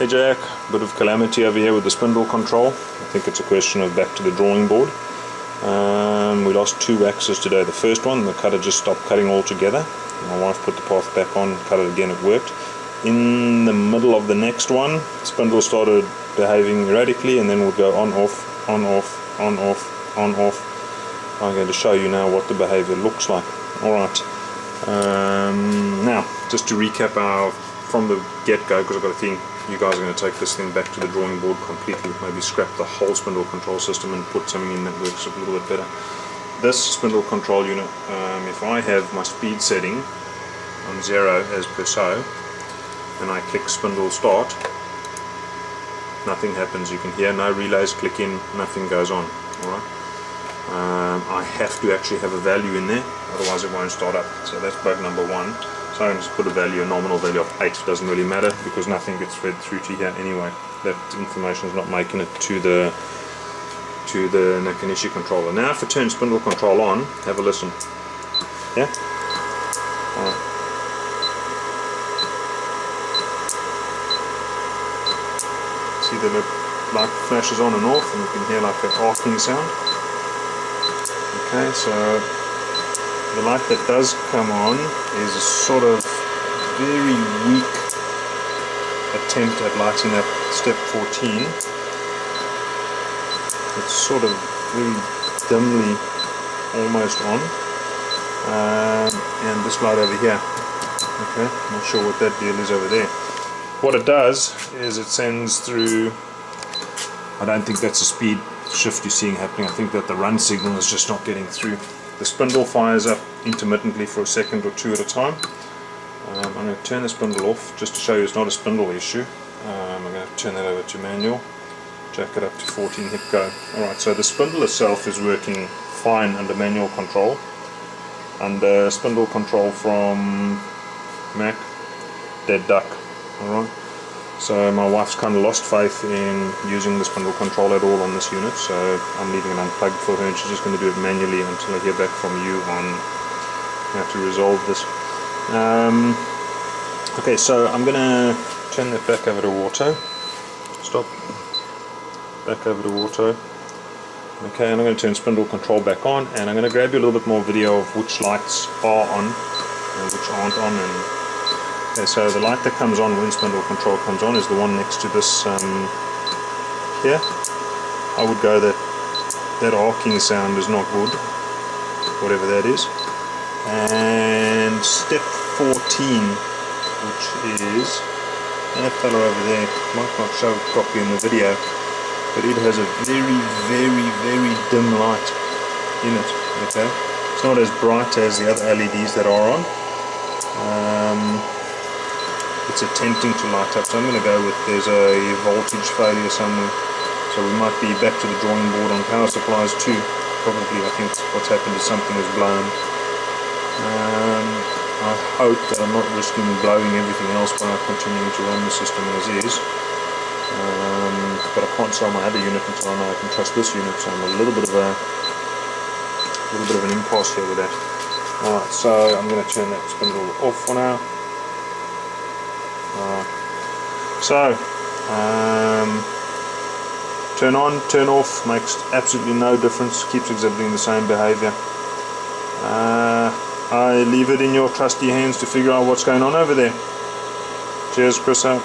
Hey Jack, bit of calamity over here with the spindle control. I think it's a question of back to the drawing board. We lost 2 waxes today. The first one, the cutter just stopped cutting altogether. My wife put the path back on, cut it again, it worked. In the middle of the next one, spindle started behaving erratically and then would go on, off, on, off, on, off, on, off. I'm going to show you now what the behavior looks like. Alright, now just to recap from the get-go, because I've got a feeling you guys are going to take this thing back to the drawing board completely, maybe scrap the whole spindle control system and put something in that works a little bit better. This spindle control unit, if I have my speed setting on 0 as per so, and I click spindle start, nothing happens. You can hear no relays click in, nothing goes on. Alright, I have to actually have a value in there, otherwise it won't start up. So that's bug number 1. So I'm going to put a nominal value of 8. Doesn't really matter because nothing gets fed through to here anyway. That information is not making it to the Nakanishi controller. Now if I turn spindle control on, have a listen. Yeah? Alright. See the light flashes on and off, and you can hear like an arcing sound. Okay, so the light that does come on is a sort of very weak attempt at lighting up step 14. It's sort of very dimly almost on. And this light over here. Okay, I'm not sure what that deal is over there. What it does is it sends through, I don't think that's a speed shift you're seeing happening, I think that the run signal is just not getting through. The spindle fires up intermittently for a second or 2 at a time. I'm going to turn the spindle off just to show you it's not a spindle issue. I'm going to turn that over to manual, jack it up to 14, hit go. Alright, so the spindle itself is working fine under manual control. Under spindle control from Mac, dead duck. Alright, so my wife's kind of lost faith in using the spindle control at all on this unit, so I'm leaving it unplugged for her and she's just going to do it manually until I hear back from you on how to resolve this. Okay, so I'm going to turn that back over to auto. Stop. Back over to auto. Okay, and I'm going to turn spindle control back on, and I'm going to grab you a little bit more video of which lights are on and which aren't on. Okay, so the light that comes on when spindle control comes on is the one next to this here. I would go that arcing sound is not good, whatever that is. And step 14, which is that fella over there, might not show it properly in the video, but it has a very, very, very dim light in it. Okay, it's not as bright as the other LEDs that are on. It's attempting to light up, so I'm going to go with there's a voltage failure somewhere, so we might be back to the drawing board on power supplies too. Probably, I think what's happened is something is blown. I hope that I'm not risking blowing everything else by continuing to run the system as is, but I can't sell my other unit until I know I can trust this unit, so I'm a little bit of an impasse here with that. Alright, so I'm going to turn that spindle off for now. So turn on, turn off, makes absolutely no difference, keeps exhibiting the same behavior. I leave it in your trusty hands to figure out what's going on over there. Cheers, Chris out.